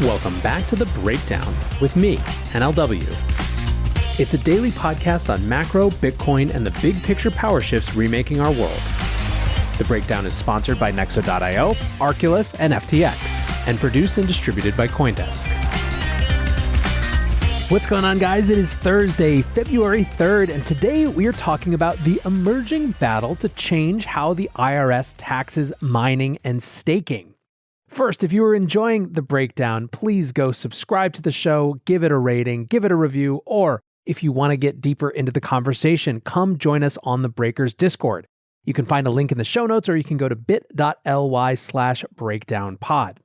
Welcome back to The Breakdown with me, NLW. It's a daily podcast on macro, Bitcoin, and the big picture power shifts remaking our world. The Breakdown is sponsored by Nexo.io, Arculus, and FTX, and produced and distributed by CoinDesk. What's going on, guys? It is Thursday, February 3rd, and today we are talking about the emerging battle to change how the IRS taxes mining and staking. First, if you are enjoying The Breakdown, please go subscribe to the show, give it a rating, give it a review, or if you want to get deeper into the conversation, come join us on the Breakers Discord. You can find a link in the show notes, or you can go to bit.ly/breakdownpod.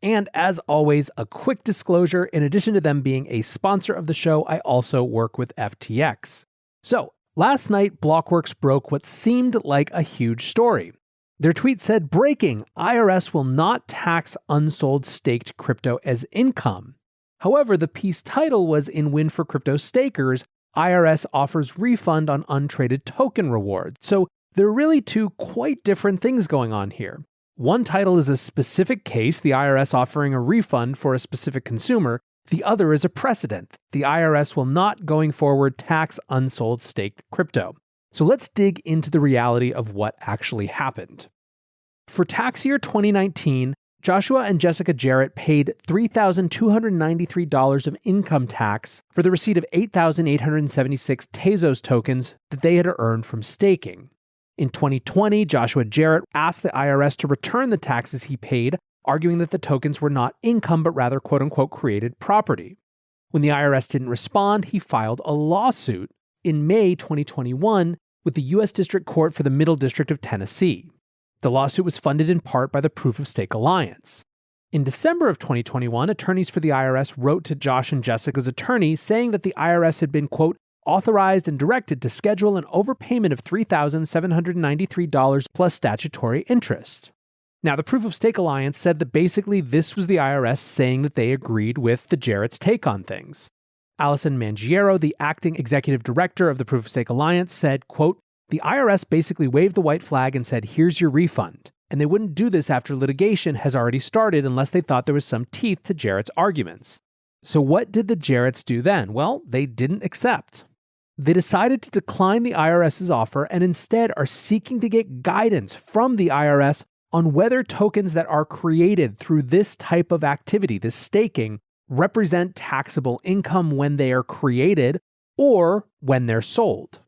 And as always, a quick disclosure, in addition to them being a sponsor of the show, I also work with FTX. So, last night, Blockworks broke what seemed like a huge story. Their tweet said, "Breaking, IRS will not tax unsold staked crypto as income." However, the piece title was, "In win for crypto stakers, IRS offers refund on untraded token rewards." So there are really two quite different things going on here. One title is a specific case, the IRS offering a refund for a specific consumer. The other is a precedent. The IRS will not, going forward, tax unsold staked crypto. So let's dig into the reality of what actually happened. For tax year 2019, Joshua and Jessica Jarrett paid $3,293 of income tax for the receipt of 8,876 Tezos tokens that they had earned from staking. In 2020, Joshua Jarrett asked the IRS to return the taxes he paid, arguing that the tokens were not income but rather quote-unquote created property. When the IRS didn't respond, he filed a lawsuit in May 2021 with the U.S. District Court for the Middle District of Tennessee. The lawsuit was funded in part by the Proof of Stake Alliance. In December of 2021, attorneys for the IRS wrote to Josh and Jessica's attorney saying that the IRS had been, quote, authorized and directed to schedule an overpayment of $3,793 plus statutory interest. Now, the Proof of Stake Alliance said that basically this was the IRS saying that they agreed with the Jarrett's take on things. Allison Mangiero, the acting executive director of the Proof of Stake Alliance, said, quote, "The IRS basically waved the white flag and said, here's your refund. And they wouldn't do this after litigation has already started unless they thought there was some teeth to Jarrett's arguments." So what did the Jarretts do then? Well, they didn't accept. They decided to decline the IRS's offer and instead are seeking to get guidance from the IRS on whether tokens that are created through this type of activity, this staking, represent taxable income when they are created or when they're sold.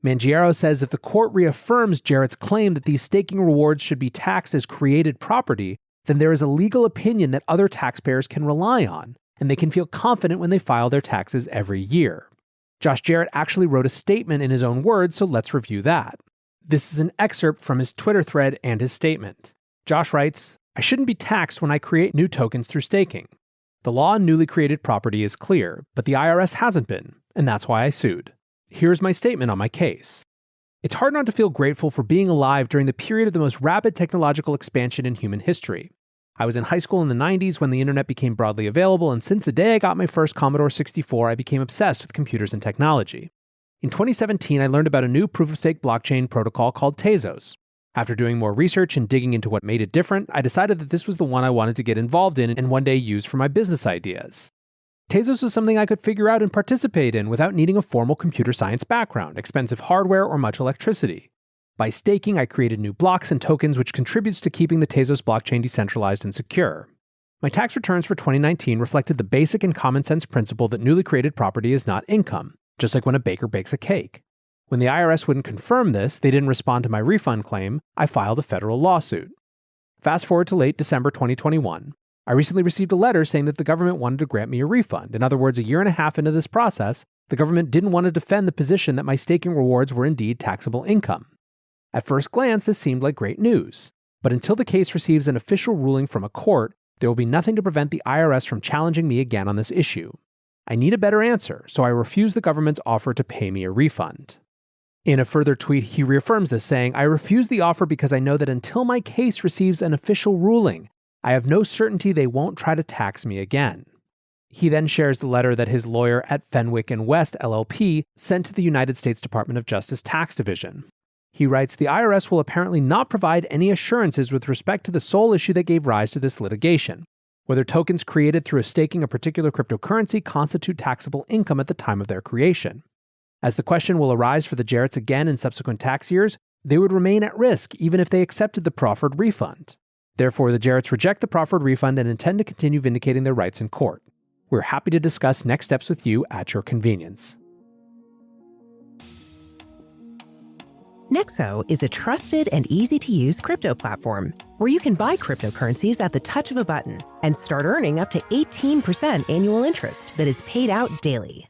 Mangiero says if the court reaffirms Jarrett's claim that these staking rewards should be taxed as created property, then there is a legal opinion that other taxpayers can rely on, and they can feel confident when they file their taxes every year. Josh Jarrett actually wrote a statement in his own words, so let's review that. This is an excerpt from his Twitter thread and his statement. Josh writes, "I shouldn't be taxed when I create new tokens through staking. The law on newly created property is clear, but the IRS hasn't been, and that's why I sued. Here's my statement on my case. It's hard not to feel grateful for being alive during the period of the most rapid technological expansion in human history. I was in high school in the 90s when the internet became broadly available, and since the day I got my first Commodore 64, I became obsessed with computers and technology. In 2017, I learned about a new proof-of-stake blockchain protocol called Tezos. After doing more research and digging into what made it different, I decided that this was the one I wanted to get involved in and one day use for my business ideas. Tezos was something I could figure out and participate in without needing a formal computer science background, expensive hardware, or much electricity. By staking, I created new blocks and tokens, which contributes to keeping the Tezos blockchain decentralized and secure. My tax returns for 2019 reflected the basic and common sense principle that newly created property is not income, just like when a baker bakes a cake. When the IRS wouldn't confirm this, they didn't respond to my refund claim, I filed a federal lawsuit. Fast forward to late December 2021. I recently received a letter saying that the government wanted to grant me a refund. In other words, a year and a half into this process, the government didn't want to defend the position that my staking rewards were indeed taxable income. At first glance, this seemed like great news. But until the case receives an official ruling from a court, there will be nothing to prevent the IRS from challenging me again on this issue. I need a better answer, so I refuse the government's offer to pay me a refund. In a further tweet, he reaffirms this, saying, "I refuse the offer because I know that until my case receives an official ruling, I have no certainty they won't try to tax me again." He then shares the letter that his lawyer at Fenwick & West LLP sent to the United States Department of Justice Tax Division. He writes, "The IRS will apparently not provide any assurances with respect to the sole issue that gave rise to this litigation. whether tokens created through staking a particular cryptocurrency constitute taxable income at the time of their creation. As the question will arise for the Jarretts again in subsequent tax years, they would remain at risk even if they accepted the proffered refund. Therefore, the Jarretts reject the proffered refund and intend to continue vindicating their rights in court. We're happy to discuss next steps with you at your convenience. Nexo is a trusted and easy-to-use crypto platform where you can buy cryptocurrencies at the touch of a button and start earning up to 18% annual interest that is paid out daily.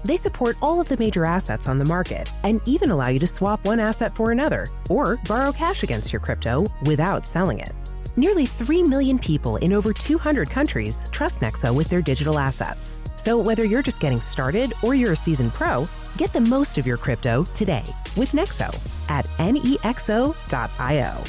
They support all of the major assets on the market and even allow you to swap one asset for another or borrow cash against your crypto without selling it. Nearly 3 million people in over 200 countries trust Nexo with their digital assets. So whether you're just getting started or you're a seasoned pro, get the most of your crypto today with Nexo at nexo.io.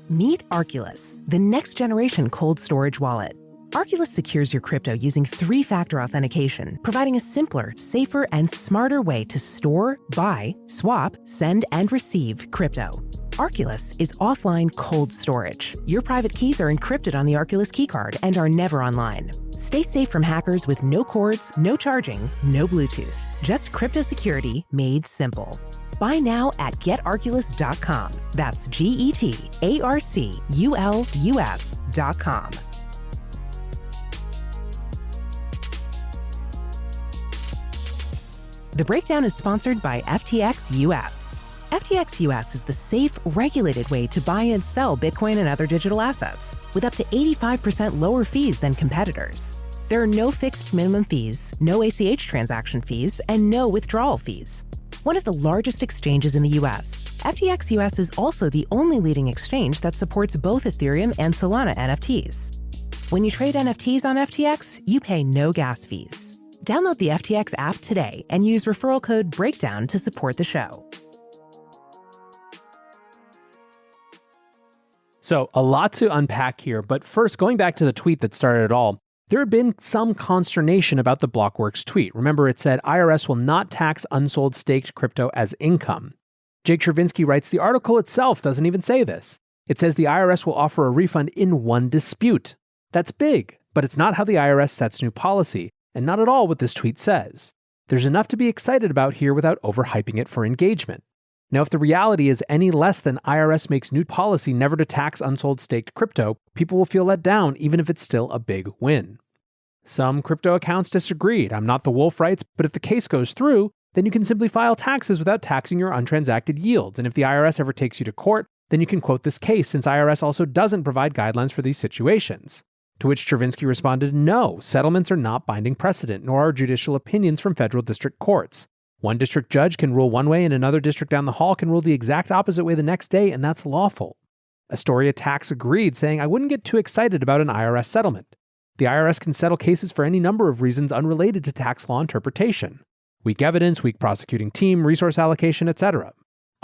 Meet Arculus, the next generation cold storage wallet. Arculus secures your crypto using 3-factor authentication, providing a simpler, safer, and smarter way to store, buy, swap, send, and receive crypto. Arculus is offline cold storage. Your private keys are encrypted on the Arculus Key Card and are never online. Stay safe from hackers with no cords, no charging, no Bluetooth. Just crypto security made simple. Buy now at getarculus.com. That's GETARCULUS.com. The breakdown is sponsored by FTX US. FTX US is the safe, regulated way to buy and sell Bitcoin and other digital assets, with up to 85% lower fees than competitors. There are no fixed minimum fees, no ACH transaction fees, and no withdrawal fees. One of the largest exchanges in the US, FTX US is also the only leading exchange that supports both Ethereum and Solana NFTs. When you trade NFTs on FTX, you pay no gas fees. Download the FTX app today and use referral code BREAKDOWN to support the show. So, a lot to unpack here, but first, going back to the tweet that started it all, there had been some consternation about the Blockworks tweet. Remember, it said IRS will not tax unsold staked crypto as income. Jake Chervinsky writes, the article itself doesn't even say this. It says the IRS will offer a refund in one dispute. That's big, but it's not how the IRS sets new policy, and not at all what this tweet says. There's enough to be excited about here without overhyping it for engagement. Now, if the reality is any less than IRS makes new policy never to tax unsold staked crypto, people will feel let down even if it's still a big win. Some crypto accounts disagreed. I'm Not the Wolf writes, but if the case goes through, then you can simply file taxes without taxing your untransacted yields. And if the IRS ever takes you to court, then you can quote this case since IRS also doesn't provide guidelines for these situations. To which Chervinsky responded, no, settlements are not binding precedent, nor are judicial opinions from federal district courts. One district judge can rule one way and another district down the hall can rule the exact opposite way the next day, and that's lawful. Astoria Tax agreed, saying, I wouldn't get too excited about an IRS settlement. The IRS can settle cases for any number of reasons unrelated to tax law interpretation. Weak evidence, weak prosecuting team, resource allocation, etc.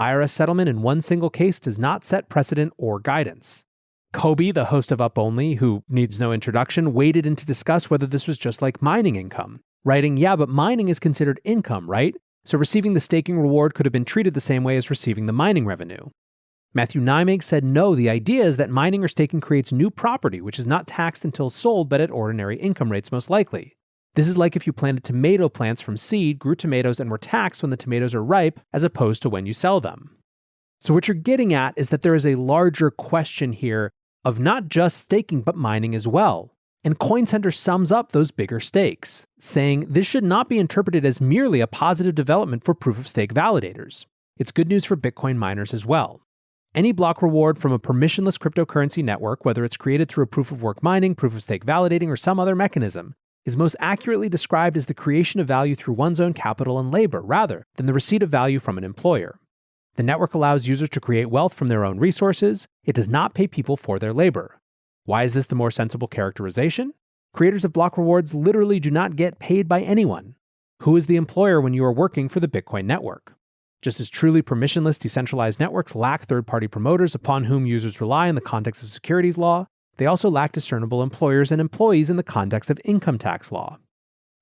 IRS settlement in one single case does not set precedent or guidance. Kobe, the host of Up Only, who needs no introduction, waded in to discuss whether this was just like mining income, writing, yeah, but mining is considered income, right? So receiving the staking reward could have been treated the same way as receiving the mining revenue. Matthew Nymig said, no, the idea is that mining or staking creates new property, which is not taxed until sold, but at ordinary income rates most likely. This is like if you planted tomato plants from seed, grew tomatoes, and were taxed when the tomatoes are ripe, as opposed to when you sell them. So what you're getting at is that there is a larger question here of not just staking, but mining as well. And CoinCenter sums up those bigger stakes, saying this should not be interpreted as merely a positive development for proof-of-stake validators. It's good news for Bitcoin miners as well. Any block reward from a permissionless cryptocurrency network, whether it's created through a proof-of-work mining, proof-of-stake validating, or some other mechanism, is most accurately described as the creation of value through one's own capital and labor, rather than the receipt of value from an employer. The network allows users to create wealth from their own resources. It does not pay people for their labor. Why is this the more sensible characterization? Creators of block rewards literally do not get paid by anyone. Who is the employer when you are working for the Bitcoin network? Just as truly permissionless decentralized networks lack third-party promoters upon whom users rely in the context of securities law, they also lack discernible employers and employees in the context of income tax law.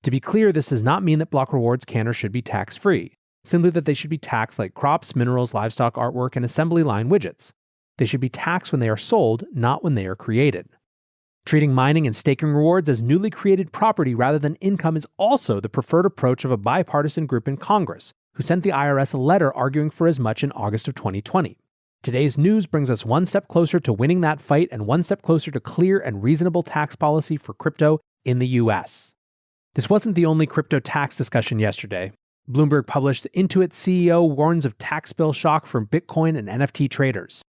To be clear, this does not mean that block rewards can or should be tax-free, simply that they should be taxed like crops, minerals, livestock, artwork, and assembly line widgets. They should be taxed when they are sold, not when they are created. Treating mining and staking rewards as newly created property rather than income is also the preferred approach of a bipartisan group in Congress, who sent the IRS a letter arguing for as much in August of 2020. Today's news brings us one step closer to winning that fight and one step closer to clear and reasonable tax policy for crypto in the US. This wasn't the only crypto tax discussion yesterday. Bloomberg published Intuit CEO warns of tax bill shock for Bitcoin and NFT traders.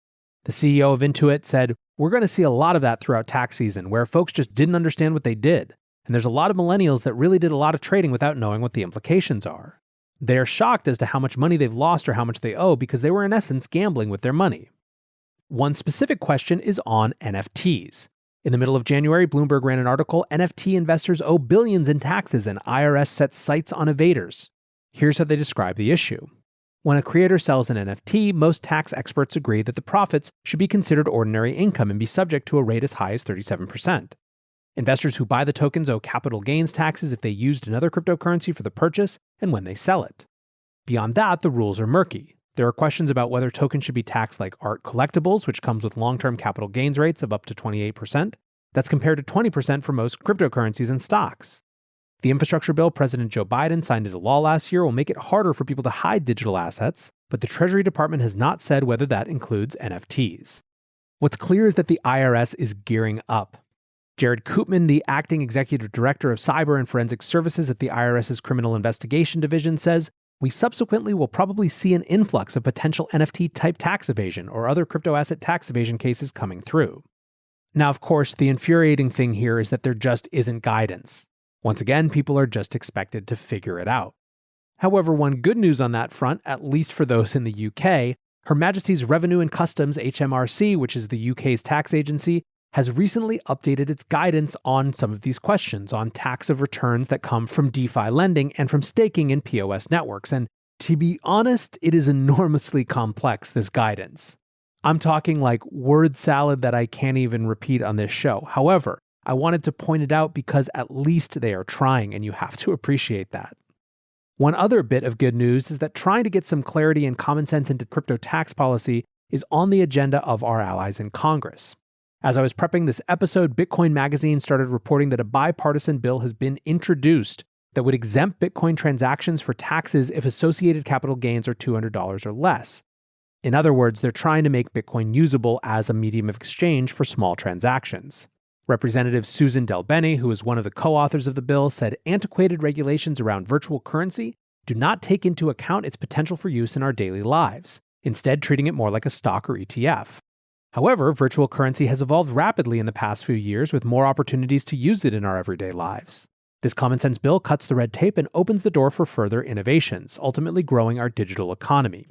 The CEO of Intuit said, "We're going to see a lot of that throughout tax season, where folks just didn't understand what they did. And there's a lot of millennials that really did a lot of trading without knowing what the implications are. They are shocked as to how much money they've lost or how much they owe because they were in essence gambling with their money." One specific question is on NFTs. In the middle of January, Bloomberg ran an article, "NFT investors owe billions in taxes and IRS sets sights on evaders." Here's how they describe the issue. When a creator sells an NFT, most tax experts agree that the profits should be considered ordinary income and be subject to a rate as high as 37%. Investors who buy the tokens owe capital gains taxes if they used another cryptocurrency for the purchase and when they sell it. Beyond that, the rules are murky. There are questions about whether tokens should be taxed like art collectibles, which comes with long-term capital gains rates of up to 28%. That's compared to 20% for most cryptocurrencies and stocks. The infrastructure bill President Joe Biden signed into law last year will make it harder for people to hide digital assets, but the Treasury Department has not said whether that includes NFTs. What's clear is that the IRS is gearing up. Jared Koopman, the acting executive director of cyber and forensic services at the IRS's Criminal Investigation Division, says, "We subsequently will probably see an influx of potential NFT-type tax evasion or other crypto asset tax evasion cases coming through." Now, of course, the infuriating thing here is that there just isn't guidance. Once again, people are just expected to figure it out. However, one good news on that front, at least for those in the UK, Her Majesty's Revenue and Customs HMRC, which is the UK's tax agency, has recently updated its guidance on some of these questions on tax of returns that come from DeFi lending and from staking in POS networks. And to be honest, it is enormously complex, this guidance. I'm talking like word salad that I can't even repeat on this show. However, I wanted to point it out because at least they are trying, and you have to appreciate that. One other bit of good news is that trying to get some clarity and common sense into crypto tax policy is on the agenda of our allies in Congress. As I was prepping this episode, Bitcoin Magazine started reporting that a bipartisan bill has been introduced that would exempt Bitcoin transactions for taxes if associated capital gains are $200 or less. In other words, they're trying to make Bitcoin usable as a medium of exchange for small transactions. Representative Susan DelBene, who is one of the co-authors of the bill, said antiquated regulations around virtual currency do not take into account its potential for use in our daily lives, instead treating it more like a stock or ETF. However, virtual currency has evolved rapidly in the past few years with more opportunities to use it in our everyday lives. This common sense bill cuts the red tape and opens the door for further innovations, ultimately growing our digital economy.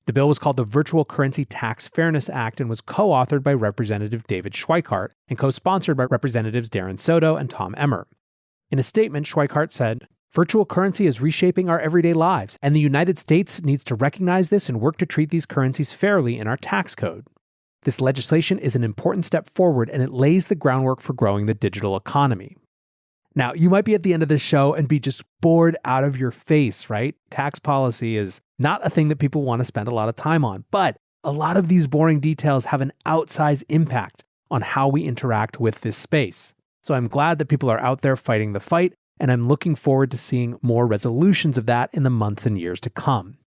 The bill was called the Virtual Currency Tax Fairness Act and was co-authored by Representative David Schweikart and co-sponsored by Representatives Darren Soto and Tom Emmer. In a statement, Schweikart said, "Virtual currency is reshaping our everyday lives, and the United States needs to recognize this and work to treat these currencies fairly in our tax code. This legislation is an important step forward, and it lays the groundwork for growing the digital economy." Now, you might be at the end of this show and be just bored out of your face, right? Tax policy is not a thing that people want to spend a lot of time on, but a lot of these boring details have an outsized impact on how we interact with this space. So I'm glad that people are out there fighting the fight, and I'm looking forward to seeing more resolutions of that in the months and years to come.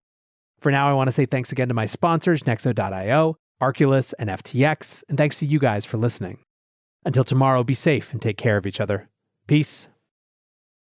For now, I want to say thanks again to my sponsors, Nexo.io, Arculus, and FTX, and thanks to you guys for listening. Until tomorrow, be safe and take care of each other. Peace.